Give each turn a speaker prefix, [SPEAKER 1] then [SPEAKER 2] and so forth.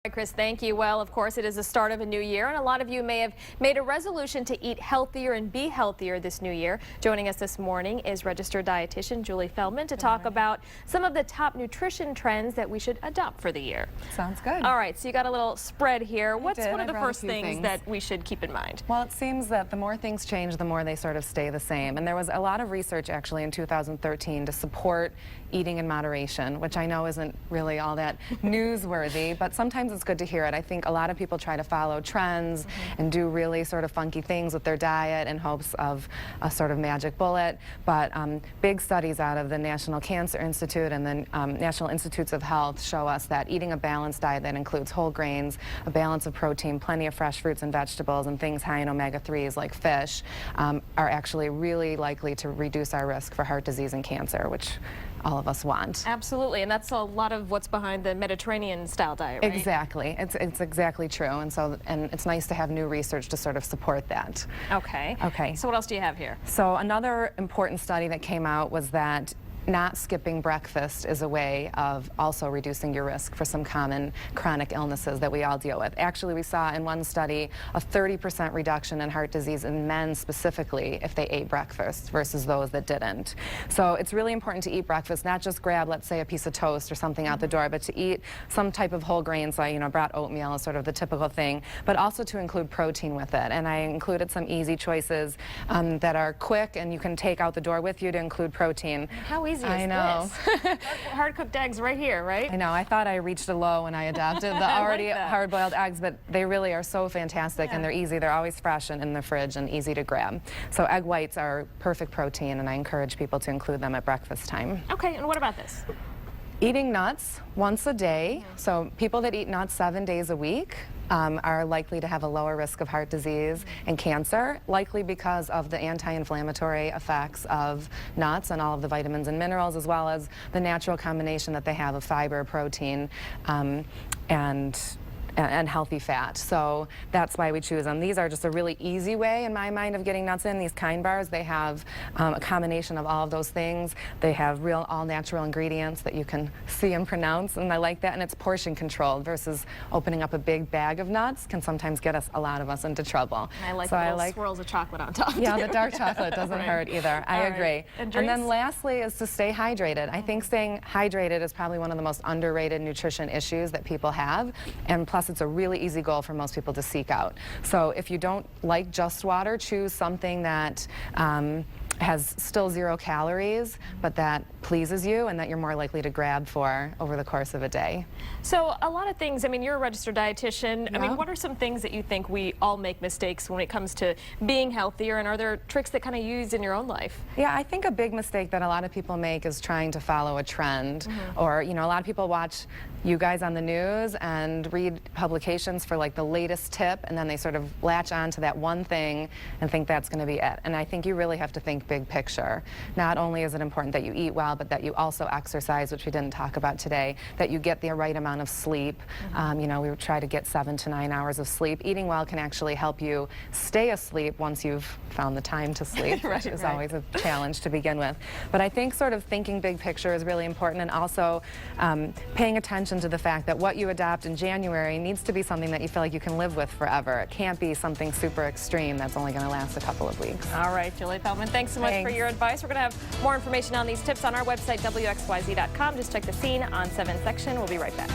[SPEAKER 1] Right, Chris, thank you. Well, of course, it is the start of a new year, and a lot of you may have made a resolution to eat healthier and be healthier this new year. Joining us this morning is registered dietitian Julie Feldman to talk about some of the top nutrition trends that we should adopt for the year.
[SPEAKER 2] Sounds good.
[SPEAKER 1] All right, so you got a little spread here. What's one of the first things that we should keep in mind?
[SPEAKER 2] Well, it seems that the more things change, the more they sort of stay the same. And there was a lot of research actually in 2013 to support eating in moderation, which I know isn't really all that newsworthy, but sometimes it's good to hear it. I think a lot of people try to follow trends and do really sort of funky things with their diet in hopes of a sort of magic bullet. But big studies out of the National Cancer Institute and the National Institutes of Health show us that eating a balanced diet that includes whole grains, a balance of protein, plenty of fresh fruits and vegetables, and things high in omega-3s like fish are actually really likely to reduce our risk for heart disease and cancer, which all of us want.
[SPEAKER 1] Absolutely, and that's a lot of what's behind the Mediterranean style diet, right?
[SPEAKER 2] Exactly. It's exactly true, and it's nice to have new research to sort of support that.
[SPEAKER 1] Okay.
[SPEAKER 2] Okay.
[SPEAKER 1] So what else do you have here?
[SPEAKER 2] So another important study that came out was that not skipping breakfast is a way of also reducing your risk for some common chronic illnesses that we all deal with. Actually, we saw in one study a 30% reduction in heart disease in men specifically if they ate breakfast versus those that didn't. So it's really important to eat breakfast, not just grab, let's say, a piece of toast or something out the door, but to eat some type of whole grain. So I brought oatmeal as sort of the typical thing, but also to include protein with it. And I included some easy choices that are quick and you can take out the door with you to include protein.
[SPEAKER 1] How easy
[SPEAKER 2] I know.
[SPEAKER 1] this? Hard-cooked eggs right here, right?
[SPEAKER 2] I know. I thought I reached a low when I adopted the already hard-boiled eggs, but they really are so fantastic and they're easy. They're always fresh and in the fridge and easy to grab. So egg whites are perfect protein, and I encourage people to include them at breakfast time.
[SPEAKER 1] Okay, and what about this?
[SPEAKER 2] Eating nuts once a day. So people that eat nuts 7 days a week are likely to have a lower risk of heart disease and cancer, likely because of the anti-inflammatory effects of nuts and all of the vitamins and minerals, as well as the natural combination that they have of fiber, protein, and healthy fat. So that's why we choose them. These are just a really easy way, in my mind, of getting nuts in. These Kind bars, they have a combination of all of those things. They have real all-natural ingredients that you can see and pronounce, and I like that. And it's portion controlled versus opening up a big bag of nuts can sometimes get a lot of us into trouble.
[SPEAKER 1] I like the little swirls of chocolate on top.
[SPEAKER 2] Yeah, the dark chocolate doesn't hurt either. I agree.
[SPEAKER 1] And
[SPEAKER 2] then lastly is to stay hydrated. I think staying hydrated is probably one of the most underrated nutrition issues that people have, and plus it's a really easy goal for most people to seek out. So if you don't like just water, choose something that has still 0 calories, but that pleases you and that you're more likely to grab for over the course of a day.
[SPEAKER 1] So a lot of things, I mean, you're a registered dietitian. I mean, what are some things that you think we all make mistakes when it comes to being healthier, and are there tricks that kind of use in your own life?
[SPEAKER 2] Yeah, I think a big mistake that a lot of people make is trying to follow a trend. Or, a lot of people watch you guys on the news and read publications for like the latest tip, and then they sort of latch on to that one thing and think that's going to be it. And I think you really have to think big picture. Not only is it important that you eat well, but that you also exercise, which we didn't talk about today, that you get the right amount of sleep. We try to get 7 to 9 hours of sleep. Eating well can actually help you stay asleep once you've found the time to sleep, which is always a challenge to begin with. But I think sort of thinking big picture is really important, and also paying attention to the fact that what you adopt in January needs to be something that you feel like you can live with forever. It can't be something super extreme that's only going to last a couple of weeks.
[SPEAKER 1] All right, Julie Feldman, thanks so much for your advice. We're going to have more information on these tips on our website, WXYZ.com. Just check the Scene on 7 section. We'll be right back.